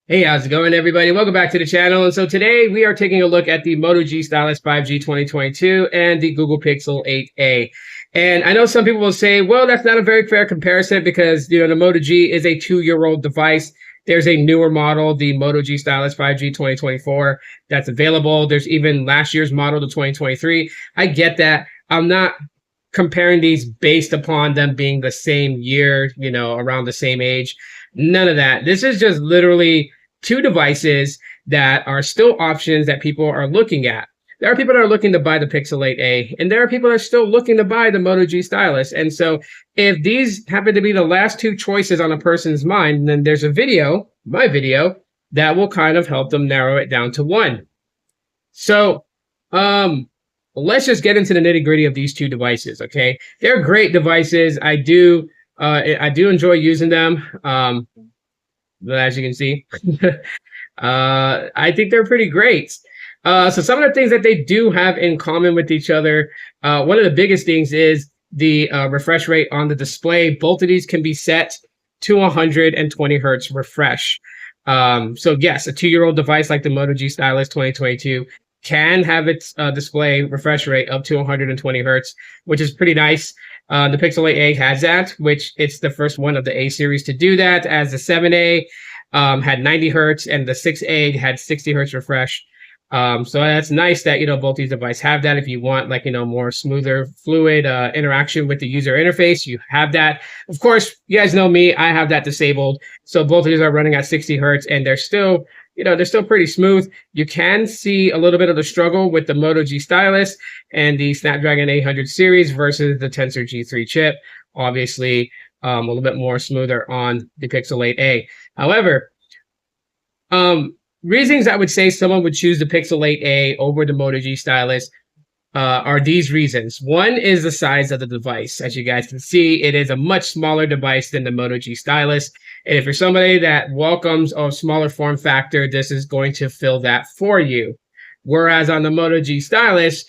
Hey, how's it going, everybody? Welcome back to the channel. And so today we are taking a look at the Moto G Stylus 5G 2022 and the Google Pixel 8a. And I know some people will say, well, that's not a very fair comparison because, the Moto G is a 2-year-old device. There's a newer model, the Moto G Stylus 5G 2024, that's available. There's even last year's model, the 2023. I get that. I'm not comparing these based upon them being the same year, around the same age. None of that. This is just literally two devices that are still options that people are looking at. There are people that are looking to buy the Pixel 8a, and there are people that are still looking to buy the Moto G Stylus. And so if these happen to be the last two choices on a person's mind, then there's a video, my video, that will kind of help them narrow it down to one. So let's just get into the nitty-gritty of these two devices, okay? They're great devices. I do enjoy using them. But as you can see, I think they're pretty great. So some of the things that they do have in common with each other, one of the biggest things is the refresh rate on the display. Both of these can be set to 120 hertz refresh. So yes, a 2-year-old device like the Moto G Stylus 2022 can have its display refresh rate up to 120 hertz, which is pretty nice. The Pixel 8a has that, which it's the first one of the A series to do that, as the 7a had 90 hertz and the 6a had 60 hertz refresh. So that's nice that, both these devices have that. If you want more smoother, fluid interaction with the user interface, you have that. Of course, you guys know me, I have that disabled. So both of these are running at 60 hertz and they're still pretty smooth. You can see a little bit of the struggle with the Moto G Stylus and the Snapdragon 800 series versus the Tensor G3 chip. Obviously, a little bit more smoother on the Pixel 8a. However, reasons I would say someone would choose the Pixel 8a over the Moto G Stylus are these reasons. One is the size of the device. As you guys can see, it is a much smaller device than the Moto G Stylus. And if you're somebody that welcomes a smaller form factor, this is going to fill that for you. Whereas on the Moto G Stylus,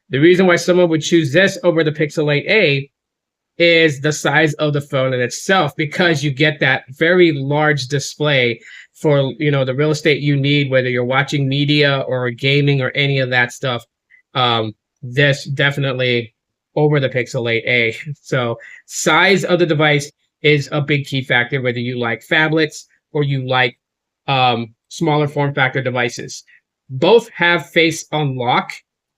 the reason why someone would choose this over the Pixel 8a is the size of the phone in itself, because you get that very large display for, the real estate you need, whether you're watching media or gaming or any of that stuff. This definitely over the Pixel 8a. So size of the device is a big key factor, whether you like phablets or you like smaller form factor devices. Both have face unlock.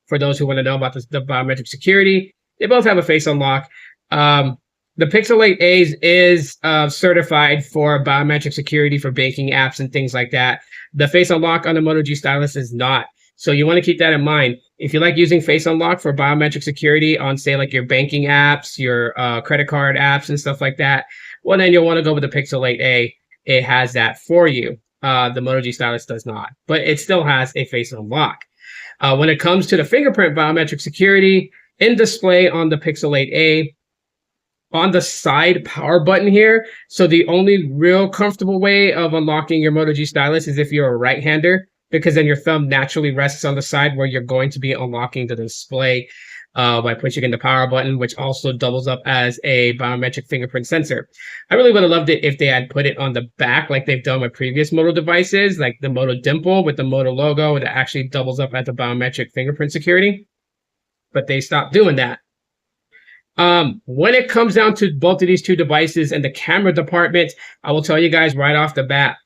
For those who want to know about the biometric security, they both have a face unlock. The Pixel 8a is certified for biometric security for banking apps and things like that. The face unlock on the Moto G Stylus is not. So you want to keep that in mind. If you like using face unlock for biometric security on, say, like your banking apps, your credit card apps and stuff like that, well, then you'll want to go with the Pixel 8a. It has that for you. The Moto G Stylus does not, but it still has a face unlock. When it comes to the fingerprint biometric security in display on the Pixel 8a, on the side power button here, so the only real comfortable way of unlocking your Moto G Stylus is if you're a right-hander, because then your thumb naturally rests on the side where you're going to be unlocking the display by pushing in the power button, which also doubles up as a biometric fingerprint sensor. I really would have loved it if they had put it on the back like they've done with previous Moto devices, like the Moto Dimple with the Moto logo that actually doubles up as the biometric fingerprint security, but they stopped doing that. When it comes down to both of these two devices and the camera department, I will tell you guys right off the bat.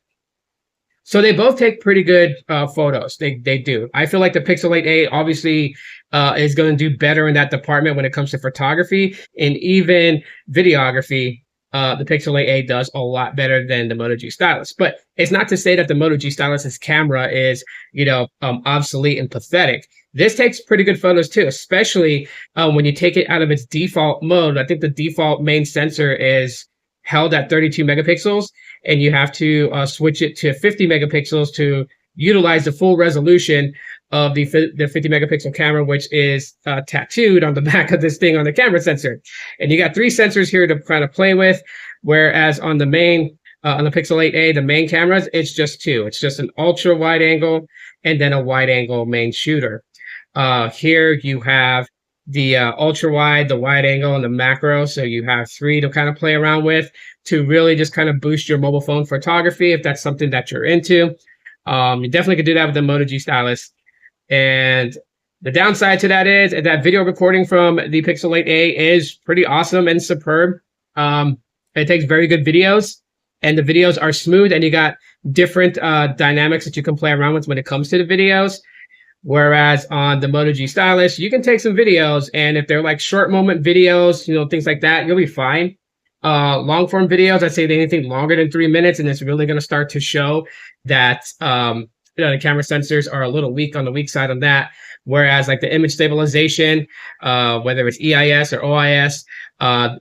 So they both take pretty good photos. They do. I feel like the Pixel 8a obviously is going to do better in that department when it comes to photography and even videography. The Pixel 8a does a lot better than the Moto G Stylus. But it's not to say that the Moto G Stylus's camera is, obsolete and pathetic. This takes pretty good photos too, especially when you take it out of its default mode. I think the default main sensor is held at 32 megapixels, and you have to switch it to 50 megapixels to utilize the full resolution of the 50 megapixel camera, which is tattooed on the back of this thing on the camera sensor. And you got 3 sensors here to kind of play with, whereas on the main, on the Pixel 8a, the main cameras, it's just 2. It's just an ultra wide angle and then a wide angle main shooter. Here you have the ultra wide, the wide angle, and the macro. So you have 3 to kind of play around with. to really just kind of boost your mobile phone photography if that's something that you're into. You definitely could do that with the Moto G Stylus. And the downside to that is that video recording from the Pixel 8a is pretty awesome and superb. It takes very good videos, and the videos are smooth, and you got different dynamics that you can play around with when it comes to the videos. Whereas on the Moto G Stylus, you can take some videos, and if they're like short moment videos, things like that, you'll be fine. Long form videos, I'd say anything longer than 3 minutes, and it's really going to start to show that the camera sensors are a little weak on the weak side on that. Whereas like the image stabilization, whether it's EIS or OIS,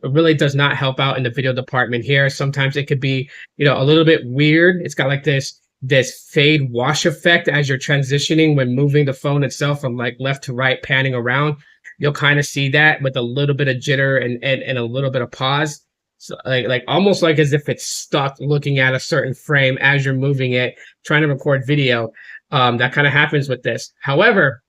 really does not help out in the video department here. Sometimes it could be, a little bit weird. It's got like this fade wash effect as you're transitioning when moving the phone itself from like left to right, panning around. You'll kind of see that with a little bit of jitter and a little bit of pause. So like almost like as if it's stuck looking at a certain frame as you're moving it, trying to record video. That kind of happens with this. However,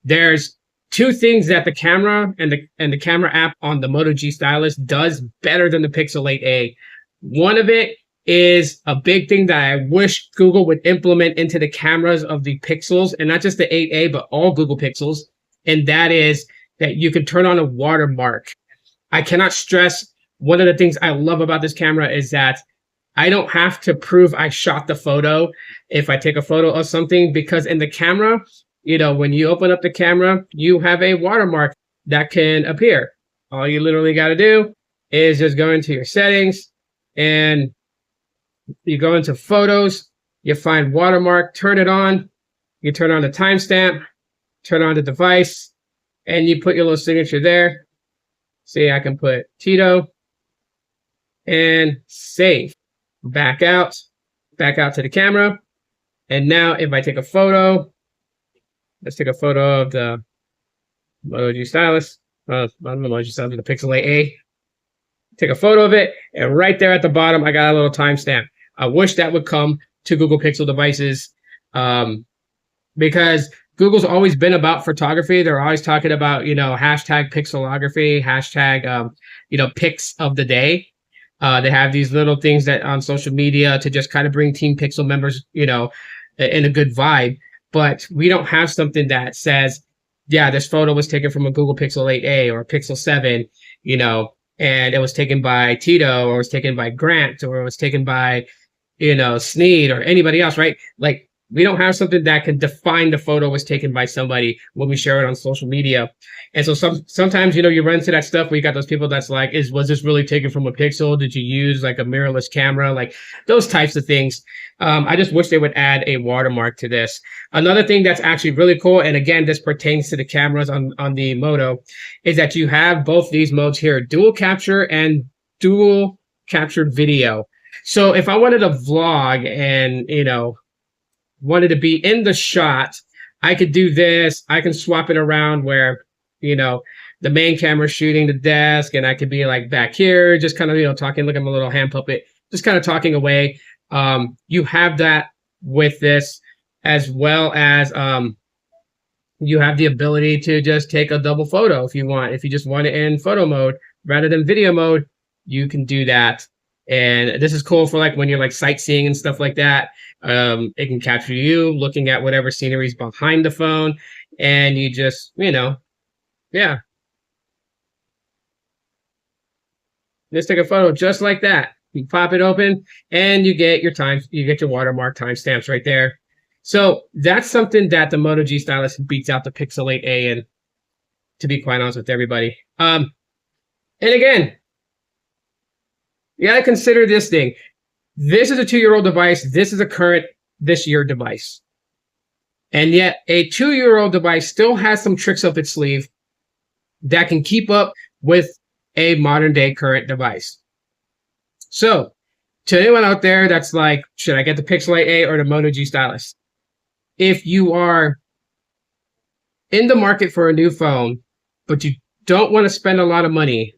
there's two things that the camera and the camera app on the Moto G Stylus does better than the Pixel 8a. One of it is a big thing that I wish Google would implement into the cameras of the Pixels, and not just the 8a, but all Google Pixels. And that is that you can turn on a watermark. I cannot stress, one of the things I love about this camera is that I don't have to prove I shot the photo if I take a photo of something, because in the camera, when you open up the camera, you have a watermark that can appear. All you literally got to do is just go into your settings, and you go into photos, you find watermark, turn it on, you turn on the timestamp, turn on the device, and you put your little signature there. See, I can put Tito and save. Back out to the camera. And now if I take a photo, let's take a photo of the Moto G Stylus. Not the Moto G Stylus, the Pixel 8a. Take a photo of it, and right there at the bottom, I got a little timestamp. I wish that would come to Google Pixel devices, because Google's always been about photography. They're always talking about, hashtag pixelography, hashtag, pics of the day. They have these little things that on social media to just kind of bring Team Pixel members, in a good vibe. But we don't have something that says, yeah, this photo was taken from a Google Pixel 8a or a Pixel 7, and it was taken by Tito, or it was taken by Grant, or it was taken by, Sneed or anybody else, right? Like, we don't have something that can define the photo was taken by somebody when we share it on social media. And so sometimes, you run into that stuff where you got those people that's like, was this really taken from a Pixel? Did you use like a mirrorless camera? Like those types of things. I just wish they would add a watermark to this. Another thing that's actually really cool, and again, this pertains to the cameras on the Moto, is that you have both these modes here, dual capture and dual captured video. So if I wanted to vlog and, wanted to be in the shot, I could do this. I can swap it around where, the main camera shooting the desk, and I could be like back here, just kind of, talking, look at my little hand puppet, just kind of talking away. You have that with this, as well as you have the ability to just take a double photo if you want. If you just want it in photo mode rather than video mode, you can do that. And this is cool for like when you're like sightseeing and stuff like that. It can capture you looking at whatever scenery is behind the phone, and you just, yeah, just take a photo just like that. You pop it open, and you get your watermark timestamps right there. So that's something that the Moto G Stylus beats out the Pixel 8a in, to be quite honest with everybody. And again, you gotta consider this thing. This is a 2-year-old device. This is a current this year device. And yet a 2-year-old device still has some tricks up its sleeve that can keep up with a modern day current device. So to anyone out there that's like, should I get the Pixel 8a or the Moto G Stylus? If you are in the market for a new phone, but you don't want to spend a lot of money,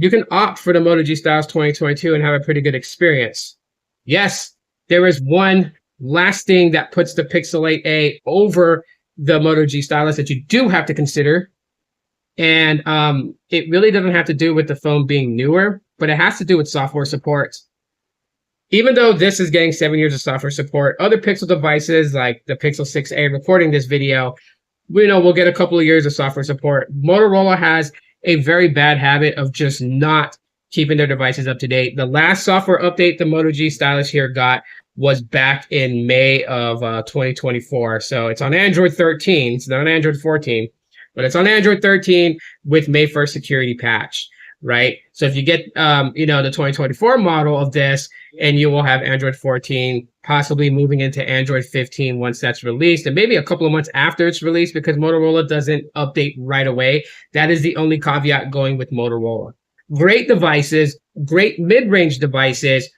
you can opt for the Moto G Stylus 2022 and have a pretty good experience. Yes, there is one last thing that puts the Pixel 8a over the Moto G Stylus that you do have to consider. And it really doesn't have to do with the phone being newer. but it has to do with software support. Even though this is getting 7 years of software support, other Pixel devices like the Pixel 6a recording this video, we know we'll get a couple of years of software support. Motorola has a very bad habit of just not keeping their devices up to date. The last software update the Moto G Stylus here got was back in May of 2024. So it's on Android 13. It's not on Android 14, but it's on Android 13 with May 1st security patch, right? So if you get, the 2024 model of this, and you will have Android 14, possibly moving into Android 15 once that's released, and maybe a couple of months after it's released, because Motorola doesn't update right away. That is the only caveat going with Motorola. Great devices, great mid-range devices,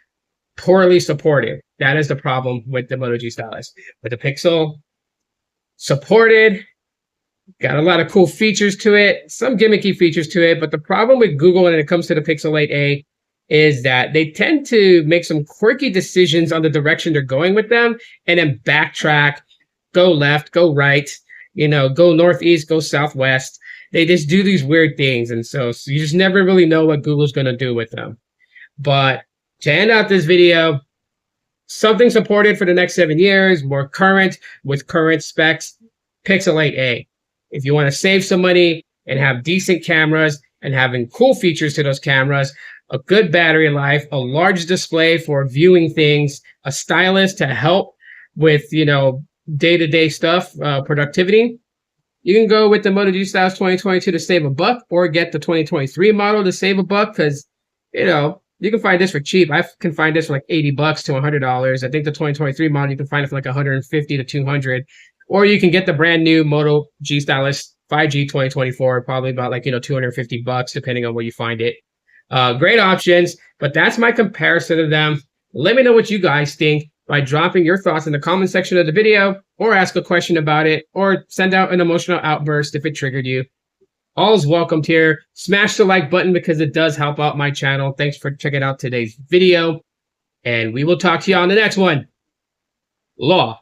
poorly supported. That is the problem with the Moto G Stylus. With the Pixel, supported, got a lot of cool features to it, some gimmicky features to it, but the problem with Google when it comes to the Pixel 8a is that they tend to make some quirky decisions on the direction they're going with them, and then backtrack, go left, go right, go northeast, go southwest. They just do these weird things, and so you just never really know what Google's going to do with them. But to end out this video, something supported for the next 7 years, more current with current specs, Pixel 8a. If you want to save some money and have decent cameras and having cool features to those cameras, a good battery life, a large display for viewing things, a stylus to help with, day-to-day stuff, productivity, you can go with the Moto G Stylus 2022 to save a buck, or get the 2023 model to save a buck, because, you can find this for cheap. I can find this for like $80 to $100. I think the 2023 model, you can find it for like $150 to $200. Or you can get the brand new Moto G Stylus 5G 2024, probably about like, $250, depending on where you find it. Great options, but that's my comparison of them. Let me know what you guys think by dropping your thoughts in the comment section of the video, or ask a question about it, or send out an emotional outburst if it triggered you. All's welcomed here. Smash the like button because it does help out my channel. Thanks for checking out today's video, and we will talk to you on the next one. Law.